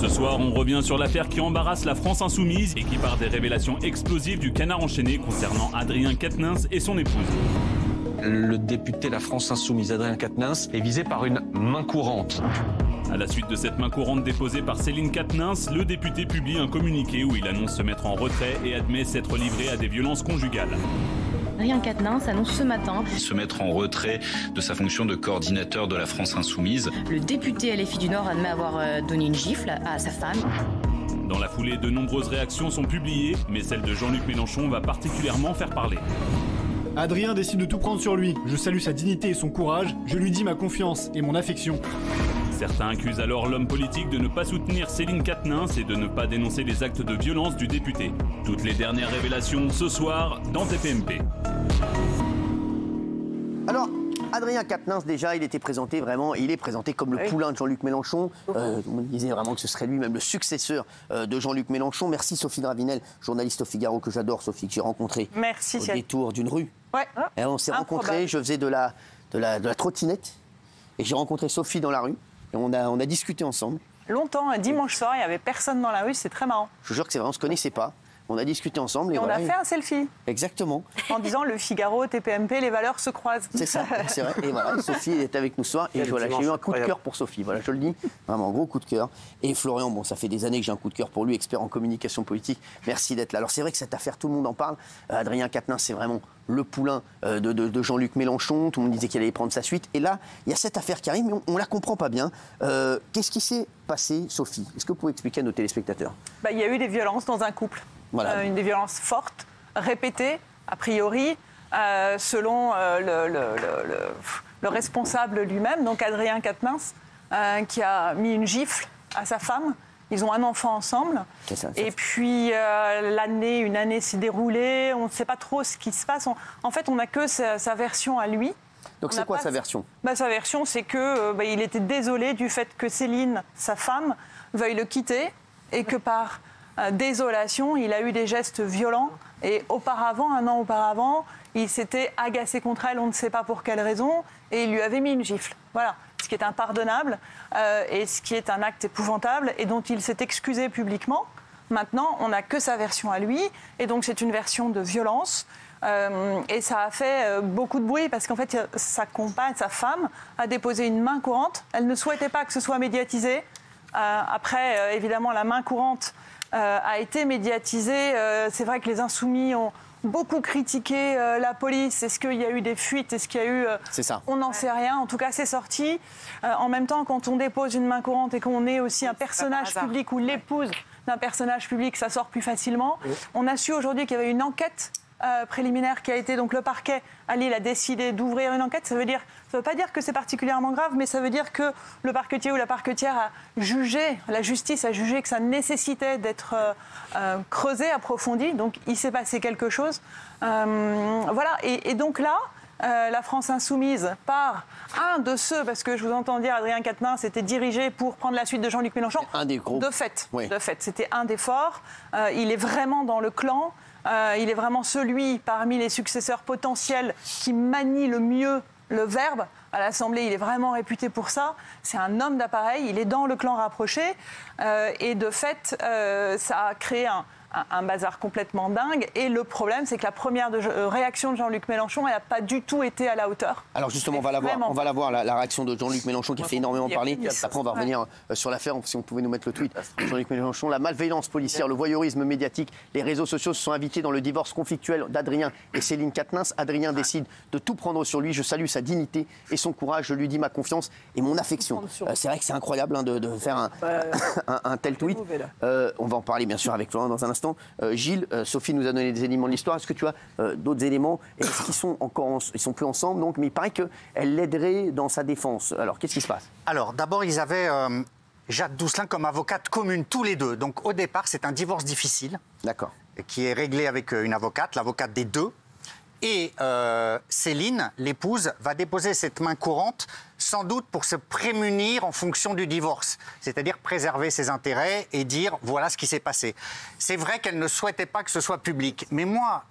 Ce soir, on revient sur l'affaire qui embarrasse la France insoumise et qui part des révélations explosives du Canard enchaîné concernant Adrien Quatennens et son épouse. Le député La France insoumise, Adrien Quatennens, est visé par une main courante. À la suite de cette main courante déposée par Céline Quatennens, le député publie un communiqué où il annonce se mettre en retrait et admet s'être livré à des violences conjugales. Adrien Quatennens annonce ce matin se mettre en retrait de sa fonction de coordinateur de la France insoumise. Le député LFI du Nord admet avoir donné une gifle à sa femme. Dans la foulée, de nombreuses réactions sont publiées, mais celle de Jean-Luc Mélenchon va particulièrement faire parler. Adrien décide de tout prendre sur lui. Je salue sa dignité et son courage. Je lui dis ma confiance et mon affection. Certains accusent alors l'homme politique de ne pas soutenir Céline Quatennens et de ne pas dénoncer les actes de violence du député. Toutes les dernières révélations ce soir dans TPMP. Alors, Adrien Quatennens, déjà, il est présenté comme le poulain de Jean-Luc Mélenchon. On disait vraiment que ce serait lui-même le successeur de Jean-Luc Mélenchon. Merci Sophie Dravinel, journaliste au Figaro que j'adore, Sophie, que j'ai rencontrée au détour d'une rue. Ouais. Et on s'est rencontrés, je faisais de la trottinette et j'ai rencontré Sophie dans la rue et on a discuté ensemble. Longtemps, un dimanche soir, il n'y avait personne dans la rue, c'est très marrant. Je vous jure que c'est vrai, on ne se connaissait pas. On a discuté ensemble. Et on a fait un selfie. Exactement. En disant le Figaro, TPMP, les valeurs se croisent. C'est ça, c'est vrai. Et voilà, Sophie est avec nous ce soir. Et voilà, j'ai eu un coup de cœur pour Sophie. Voilà, je le dis. Vraiment, un gros coup de cœur. Et Florian, bon, ça fait des années que j'ai un coup de cœur pour lui, expert en communication politique. Merci d'être là. Alors, c'est vrai que cette affaire, tout le monde en parle. Adrien Quatennens, c'est vraiment le poulain de Jean-Luc Mélenchon. Tout le monde disait qu'il allait prendre sa suite. Et là, il y a cette affaire qui arrive, mais on ne la comprend pas bien. Qu'est-ce qui s'est passé, Sophie? Est-ce que vous pouvez expliquer à nos téléspectateurs? Il y a eu des violences dans un couple. Voilà. Des violences fortes, répétées, a priori, selon le responsable lui-même, donc Adrien Quatennens, qui a mis une gifle à sa femme. Ils ont un enfant ensemble. Et puis, une année s'est déroulée. On ne sait pas trop ce qui se passe. En fait, on n'a que sa version à lui. Donc, c'est quoi sa version? Sa version, c'est qu'il était désolé du fait que Céline, sa femme, veuille le quitter et que par désolation, il a eu des gestes violents. Et auparavant, un an auparavant, il s'était agacé contre elle, on ne sait pas pour quelle raison, et il lui avait mis une gifle. Voilà, ce qui est impardonnable et ce qui est un acte épouvantable et dont il s'est excusé publiquement. Maintenant, on n'a que sa version à lui, et donc c'est une version de violence. Et ça a fait beaucoup de bruit parce qu'en fait, sa compagne, sa femme, a déposé une main courante. Elle ne souhaitait pas que ce soit médiatisé. Après, évidemment, la main courante a été médiatisée. C'est vrai que les Insoumis ont beaucoup critiqué la police. Est-ce qu'il y a eu des fuites? Est-ce qu'il y a eu... C'est ça. On n'en sait rien. En tout cas, c'est sorti. En même temps, quand on dépose une main courante et qu'on est aussi un personnage public ou l'épouse d'un personnage public, ça sort plus facilement. Oui. On a su aujourd'hui qu'il y avait une enquête préliminaire qui a été... Donc le parquet à Lille a décidé d'ouvrir une enquête. Ça veut pas dire que c'est particulièrement grave, mais ça veut dire que le parquetier ou la parquetière a jugé, la justice a jugé que ça nécessitait d'être creusé, approfondi. Donc il s'est passé quelque chose. Voilà. Et donc là, la France insoumise par un de ceux, parce que je vous entends dire Adrien Quatennens était dirigé pour prendre la suite de Jean-Luc Mélenchon. Un des gros. De fait, oui. De fait, c'était un des forts. Il est vraiment dans le clan. Il est vraiment celui parmi les successeurs potentiels qui manie le mieux le verbe. À l'Assemblée, il est vraiment réputé pour ça. C'est un homme d'appareil, il est dans le clan rapproché. Et de fait, ça a créé un bazar complètement dingue. Et le problème, c'est que la première réaction de Jean-Luc Mélenchon, elle n'a pas du tout été à la hauteur. Alors justement, on va la voir, la réaction de Jean-Luc Mélenchon qui a fait énormément parler. Après, on va revenir sur l'affaire, si on pouvait nous mettre le tweet. Jean-Luc Mélenchon, la malveillance policière, le voyeurisme médiatique, les réseaux sociaux se sont invités dans le divorce conflictuel d'Adrien et Céline Quatennens. Adrien décide de tout prendre sur lui. Je salue sa dignité et son courage. Je lui dis ma confiance et mon affection. C'est vrai que c'est incroyable de faire un tel tweet. On va en parler bien sûr avec Florian dans un instant. Gilles, Sophie nous a donné des éléments de l'histoire. Est-ce que tu as d'autres éléments? Est-ce qu'ils sont ils sont plus ensemble, donc, mais il paraît qu'elle l'aiderait dans sa défense. Alors, qu'est-ce qui se passe? Alors, d'abord, ils avaient Jacques Dousselin comme avocate commune, tous les deux. Donc, au départ, c'est un divorce difficile. D'accord. Qui est réglé avec une avocate, l'avocate des deux. Et Céline, l'épouse, va déposer cette main courante, sans doute pour se prémunir en fonction du divorce. C'est-à-dire préserver ses intérêts et dire voilà ce qui s'est passé. C'est vrai qu'elle ne souhaitait pas que ce soit public. Mais moi,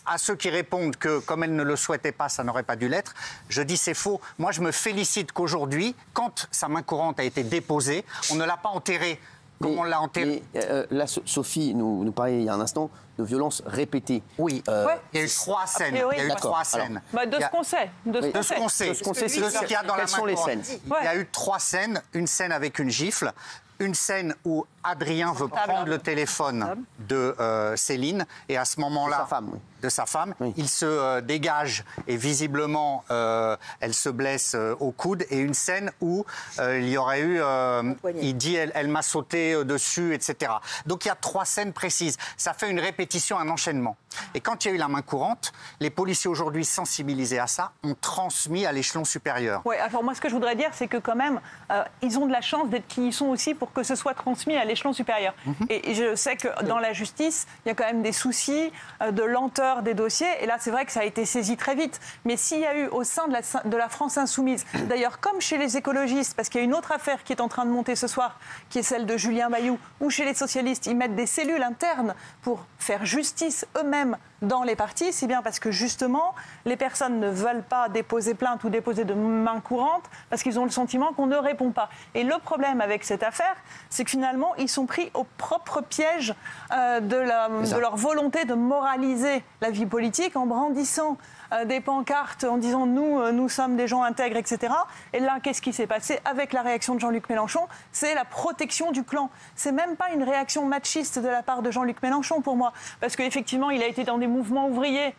à ceux qui répondent que comme elle ne le souhaitait pas, ça n'aurait pas dû l'être, je dis c'est faux. Moi, je me félicite qu'aujourd'hui, quand sa main courante a été déposée, on ne l'a pas enterrée comme on l'a enterré. Là, Sophie nous parlait il y a un instant de violences répétées. Oui, il y a eu 3 scènes. priori, Il y a eu d'accord. 3 scènes. De ce qu'on sait. De ce qu'on sait, De ce qu'on sait, c'est ce qu'il y a dans la quelles sont les scènes? Il y a eu 3 scènes. Une scène avec une gifle, une scène où Adrien veut prendre le téléphone de Céline, et à ce moment-là, de sa femme, oui. il se dégage et visiblement elle se blesse au coude, et une scène où il y aurait eu, il dit elle m'a sauté dessus, etc. Donc il y a 3 scènes précises. Ça fait une répétition, un enchaînement. Et quand il y a eu la main courante, les policiers aujourd'hui sensibilisés à ça ont transmis à l'échelon supérieur. Oui, alors moi ce que je voudrais dire, c'est que quand même, ils ont de la chance d'être qui ils sont aussi pour que ce soit transmis à l'échelon supérieur. Et je sais que dans la justice, il y a quand même des soucis de lenteur des dossiers, et là c'est vrai que ça a été saisi très vite. Mais s'il y a eu au sein de la France insoumise, d'ailleurs comme chez les écologistes, parce qu'il y a une autre affaire qui est en train de monter ce soir, qui est celle de Julien Bayou, où chez les socialistes, ils mettent des cellules internes pour faire justice eux-mêmes dans les partis, c'est bien parce que justement, les personnes ne veulent pas déposer plainte ou déposer de main courante parce qu'ils ont le sentiment qu'on ne répond pas. Et le problème avec cette affaire, c'est que finalement, ils sont pris au propre piège de leur volonté de moraliser la vie politique en brandissant des pancartes en disant nous sommes des gens intègres, etc. Et là, qu'est-ce qui s'est passé avec la réaction de Jean-Luc Mélenchon? C'est la protection du clan. C'est même pas une réaction machiste de la part de Jean-Luc Mélenchon pour moi, parce qu'effectivement, il a été dans des mouvements ouvriers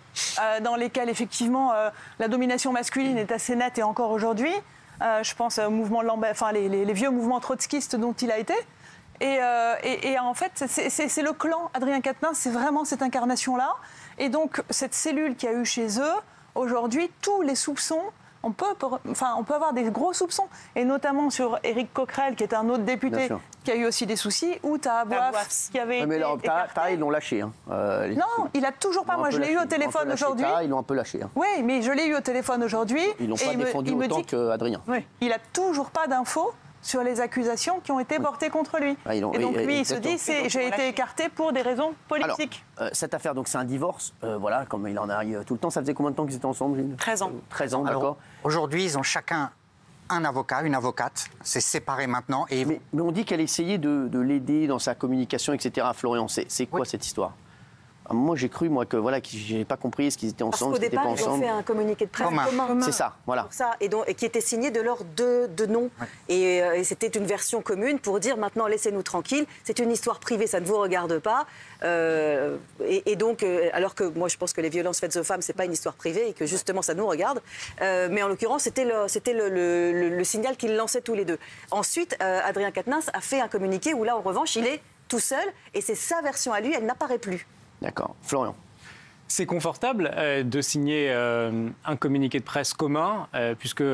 dans lesquels effectivement la domination masculine est assez nette, et encore aujourd'hui. Je pense au mouvement les vieux mouvements trotskistes dont il a été. Et en fait, c'est le clan Adrien Quatennens, c'est vraiment cette incarnation-là. Et donc, cette cellule qu'il y a eu chez eux, aujourd'hui, tous les soupçons, on peut avoir des gros soupçons. Et notamment sur Éric Coquerel, qui est un autre député, qui a eu aussi des soucis, ou Taha Bouafs, qui avait été écarté. Ils l'ont lâché. Non, il a toujours pas. Moi, je l'ai eu au téléphone aujourd'hui. Ils l'ont un peu lâché. Oui, mais je l'ai eu au téléphone aujourd'hui. Ils l'ont pas défendu autant qu'Adrien. Il a toujours pas d'infos sur les accusations qui ont été portées contre lui. Et donc lui, il se dit, j'ai été écarté pour des raisons politiques. Alors, cette affaire, donc c'est un divorce, voilà, comme il en arrive tout le temps. Ça faisait combien de temps qu'ils étaient ensemble? 13 ans. 13 ans, d'accord. Aujourd'hui, ils ont chacun un avocat, une avocate. C'est séparé maintenant. Mais on dit qu'elle essayait de l'aider dans sa communication, etc. Florian, c'est quoi cette histoire? Moi, j'ai cru que j'ai pas compris ce qu'ils étaient ensemble, parce qu'au départ, ils ont fait un communiqué de presse commun. C'est ça, voilà. Pour ça, et qui était signé de leurs deux noms. Ouais. Et c'était une version commune pour dire maintenant, laissez-nous tranquilles. C'est une histoire privée, ça ne vous regarde pas. Et donc, alors que moi, je pense que les violences faites aux femmes, c'est pas une histoire privée et que justement, ça nous regarde. Mais en l'occurrence, c'était le signal qu'ils lançaient tous les deux. Ensuite, Adrien Quatennens a fait un communiqué où là, en revanche, il est tout seul et c'est sa version à lui, elle n'apparaît plus. D'accord. Florian. C'est confortable de signer un communiqué de presse commun, puisque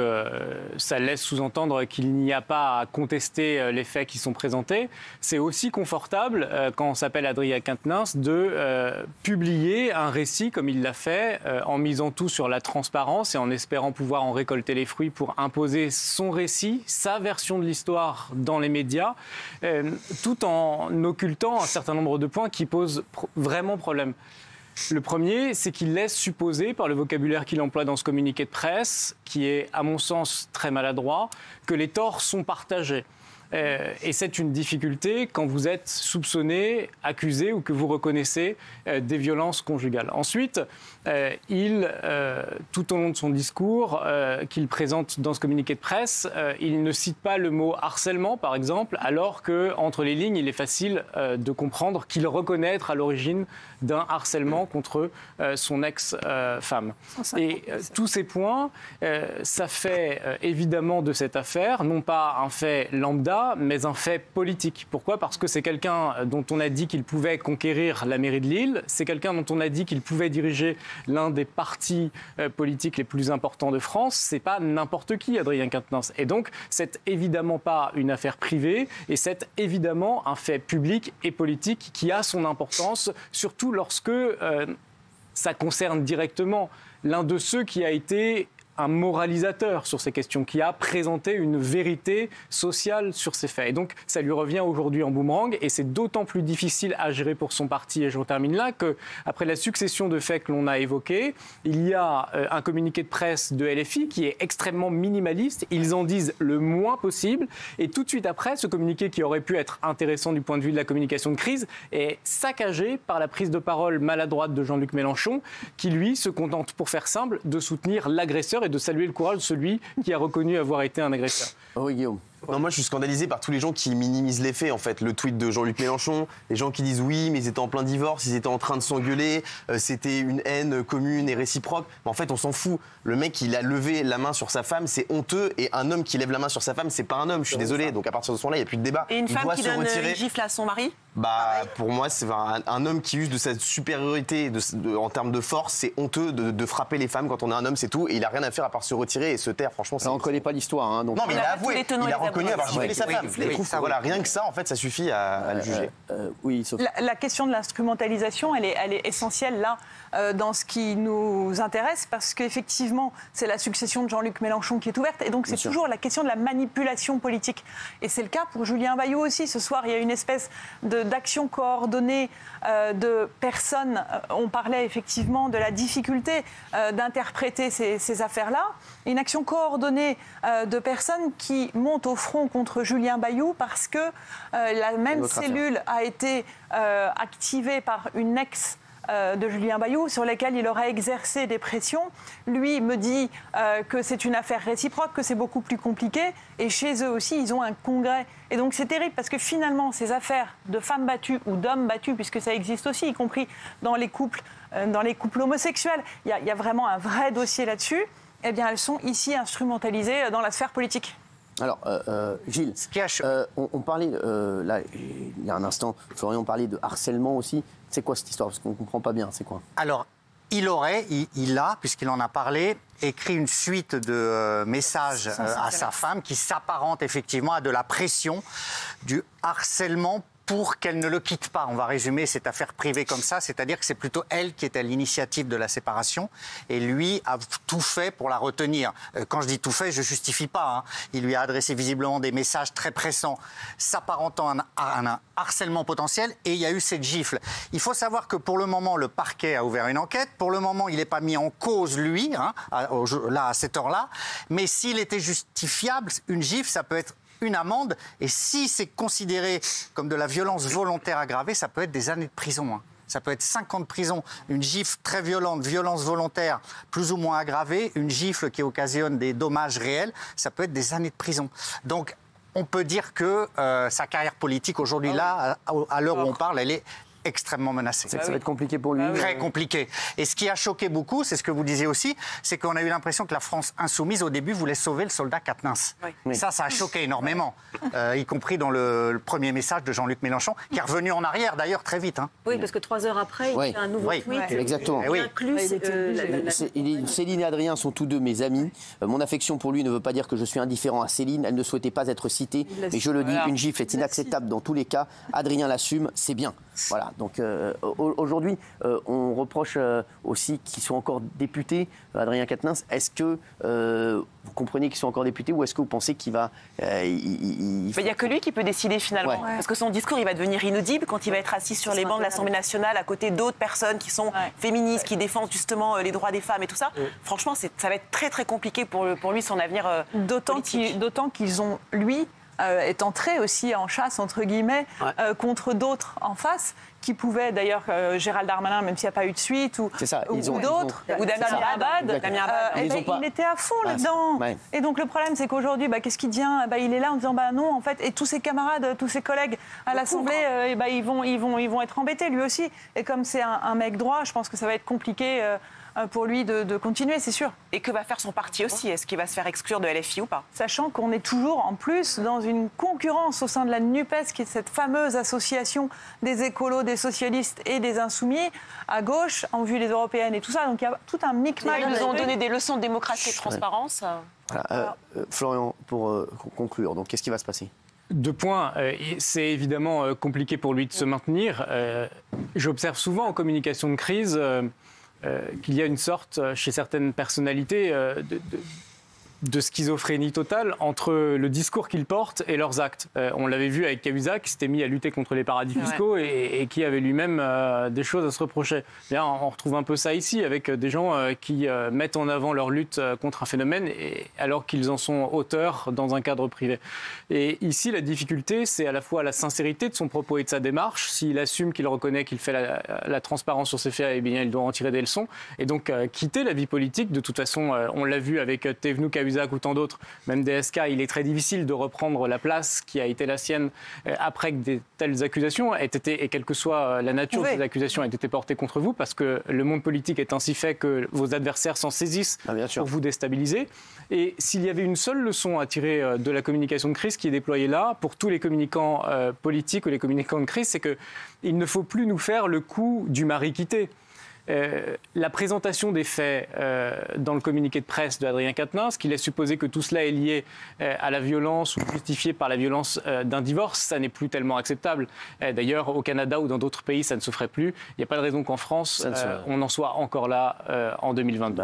ça laisse sous-entendre qu'il n'y a pas à contester les faits qui sont présentés. C'est aussi confortable, quand on s'appelle Adrien Quatennens, de publier un récit comme il l'a fait, en misant tout sur la transparence et en espérant pouvoir en récolter les fruits pour imposer son récit, sa version de l'histoire dans les médias, tout en occultant un certain nombre de points qui posent vraiment problème. Le premier, c'est qu'il laisse supposer, par le vocabulaire qu'il emploie dans ce communiqué de presse, qui est, à mon sens, très maladroit, que les torts sont partagés. Et c'est une difficulté quand vous êtes soupçonné, accusé ou que vous reconnaissez des violences conjugales. Ensuite, tout au long de son discours qu'il présente dans ce communiqué de presse, il ne cite pas le mot harcèlement, par exemple, alors qu'entre les lignes, il est facile de comprendre qu'il reconnaît être à l'origine d'un harcèlement contre son ex-femme. Et tous ces points, ça fait évidemment de cette affaire, non pas un fait lambda, mais un fait politique. Pourquoi ? Parce que c'est quelqu'un dont on a dit qu'il pouvait conquérir la mairie de Lille, c'est quelqu'un dont on a dit qu'il pouvait diriger l'un des partis politiques les plus importants de France. C'est pas n'importe qui, Adrien Quatennens. Et donc, c'est évidemment pas une affaire privée, et c'est évidemment un fait public et politique qui a son importance, surtout lorsque ça concerne directement l'un de ceux qui a été un moralisateur sur ces questions, qui a présenté une vérité sociale sur ces faits. Et donc, ça lui revient aujourd'hui en boomerang, et c'est d'autant plus difficile à gérer pour son parti, et je termine là, qu'après la succession de faits que l'on a évoqués, il y a un communiqué de presse de LFI qui est extrêmement minimaliste. Ils en disent le moins possible, et tout de suite après, ce communiqué qui aurait pu être intéressant du point de vue de la communication de crise est saccagé par la prise de parole maladroite de Jean-Luc Mélenchon, qui lui se contente, pour faire simple, de soutenir l'agresseur et de saluer le courage de celui qui a reconnu avoir été un agresseur. Oui, Guillaume. Non, moi je suis scandalisé par tous les gens qui minimisent les faits en fait. Le tweet de Jean-Luc Mélenchon, les gens qui disent oui mais ils étaient en plein divorce, ils étaient en train de s'engueuler, c'était une haine commune et réciproque. Mais en fait on s'en fout. Le mec il a levé la main sur sa femme, c'est honteux, et un homme qui lève la main sur sa femme c'est pas un homme, je suis désolé. Donc à partir de ce moment-là il n'y a plus de débat. Et une femme qui donne une gifle à son mari ? Bah pour moi c'est un homme qui use de sa supériorité en termes de force, c'est honteux de frapper les femmes quand on est un homme, c'est tout, et il a rien à faire à part se retirer et se taire. Franchement on ne connaît pas l'histoire hein, donc... Non mais il a avoué, il a reconnu avoir giflé sa femme. Voilà, rien que ça, en fait, ça suffit à le juger. Oui, Sophie. La question de l'instrumentalisation, elle est essentielle là, dans ce qui nous intéresse, parce qu'effectivement, c'est la succession de Jean-Luc Mélenchon qui est ouverte, et donc c'est toujours la question de la manipulation politique. Et c'est le cas pour Julien Bayou aussi. Ce soir, il y a une espèce d'action coordonnée de personnes. On parlait effectivement de la difficulté d'interpréter ces affaires-là. Une action coordonnée de personnes qui montent au front contre Julien Bayou parce que la même cellule a été activée par une ex de Julien Bayou sur laquelle il aurait exercé des pressions. Lui me dit que c'est une affaire réciproque, que c'est beaucoup plus compliqué, et chez eux aussi ils ont un congrès. Et donc c'est terrible parce que finalement ces affaires de femmes battues ou d'hommes battus, puisque ça existe aussi, y compris dans les couples homosexuels, il y a vraiment un vrai dossier là-dessus. Eh bien elles sont ici instrumentalisées dans la sphère politique. Alors, Gilles, on parlait, là, il y a un instant, Florian parlait de harcèlement aussi. C'est quoi cette histoire? Parce qu'on ne comprend pas bien, c'est quoi? Alors, il a, puisqu'il en a parlé, écrit une suite de messages à sa femme qui s'apparente effectivement à de la pression, du harcèlement pour qu'elle ne le quitte pas. On va résumer cette affaire privée comme ça, c'est-à-dire que c'est plutôt elle qui est à l'initiative de la séparation, et lui a tout fait pour la retenir. Quand je dis tout fait, je ne justifie pas. Il lui a adressé visiblement des messages très pressants, s'apparentant à un harcèlement potentiel, et il y a eu cette gifle. Il faut savoir que pour le moment, le parquet a ouvert une enquête. Pour le moment, il n'est pas mis en cause, lui, là, à cette heure-là. Mais s'il était justifiable, une gifle, ça peut être une amende, et si c'est considéré comme de la violence volontaire aggravée, ça peut être des années de prison. Ça peut être 5 ans de prison. Une gifle très violente, violence volontaire plus ou moins aggravée, une gifle qui occasionne des dommages réels, ça peut être des années de prison. Donc on peut dire que sa carrière politique aujourd'hui, là, à l'heure où on parle, elle est extrêmement menacé. Ça va être compliqué pour lui. Très compliqué. Et ce qui a choqué beaucoup, c'est ce que vous disiez aussi, c'est qu'on a eu l'impression que la France insoumise, au début, voulait sauver le soldat Quatennens. Oui. Ça a choqué énormément, y compris dans le premier message de Jean-Luc Mélenchon, qui est revenu en arrière, d'ailleurs, très vite. Oui, parce que 3 heures après, il fait un nouveau tweet. Exactement. Il inclut... Céline et Adrien sont tous deux mes amis. Mon affection pour lui ne veut pas dire que je suis indifférent à Céline. Elle ne souhaitait pas être citée. Mais je le dis, une gifle est inacceptable dans tous les cas. Adrien l'assume, c'est bien. Voilà. Donc aujourd'hui, on reproche aussi qu'ils soient encore députés, Adrien Quatennens. Est-ce que vous comprenez qu'ils sont encore députés, ou est-ce que vous pensez qu'il va... Il n'y a que lui qui peut décider finalement. Parce que son discours, il va devenir inaudible quand il va être assis sur les bancs de l'Assemblée nationale à côté d'autres personnes qui sont féministes, qui défendent justement les droits des femmes et tout ça. Franchement, ça va être très très compliqué pour lui, son avenir politique. D'autant qu'ils ont, lui... est entré aussi en chasse, entre guillemets, contre d'autres en face, qui pouvaient, d'ailleurs, Gérald Darmanin, même s'il n'y a pas eu de suite, ou d'autres, ou Damien Abad, il était à fond là-dedans. Et donc le problème, c'est qu'aujourd'hui, qu'est-ce qu'il devient? Il est là en disant non, en fait, et tous ses camarades, tous ses collègues à l'Assemblée, ils vont être embêtés, lui aussi. Et comme c'est un mec droit, je pense que ça va être compliqué pour lui de continuer, c'est sûr. Et que va faire son parti aussi? Est-ce qu'il va se faire exclure de LFI ou pas? Sachant qu'on est toujours, en plus, dans une concurrence au sein de la NUPES, qui est cette fameuse association des écolos, des socialistes et des insoumis, à gauche, en vue des européennes et tout ça. Donc il y a tout un micmac. Ils nous ont donné des leçons de démocratie et de transparence. Florian, pour conclure, donc qu'est-ce qui va se passer? 2 points. C'est évidemment compliqué pour lui de se maintenir. J'observe souvent en communication de crise qu'il y a une sorte, chez certaines personnalités, de schizophrénie totale entre le discours qu'ils portent et leurs actes. On l'avait vu avec Cahuzac, qui s'était mis à lutter contre les paradis fiscaux et qui avait lui-même des choses à se reprocher. Bien, on retrouve un peu ça ici, avec des gens qui mettent en avant leur lutte contre un phénomène alors qu'ils en sont auteurs dans un cadre privé. Et ici, la difficulté, c'est à la fois la sincérité de son propos et de sa démarche. S'il assume qu'il reconnaît qu'il fait la transparence sur ses faits, eh bien, il doit en tirer des leçons. Et donc, quitter la vie politique, de toute façon, on l'a vu avec Thévenoud, Cahuzac ou tant d'autres, même DSK, il est très difficile de reprendre la place qui a été la sienne après que de telles accusations aient été, et quelle que soit la nature de ces accusations, aient été portées contre vous, parce que le monde politique est ainsi fait que vos adversaires s'en saisissent pour vous déstabiliser. Et s'il y avait une seule leçon à tirer de la communication de crise qui est déployée là, pour tous les communicants politiques ou les communicants de crise, c'est qu'il ne faut plus nous faire le coup du mari quitté. La présentation des faits dans le communiqué de presse d'Adrien Quatennens, qui laisse supposer que tout cela est lié à la violence ou justifié par la violence d'un divorce, ça n'est plus tellement acceptable. D'ailleurs, au Canada ou dans d'autres pays, ça ne se ferait plus. Il n'y a pas de raison qu'en France, on en soit encore là en 2022.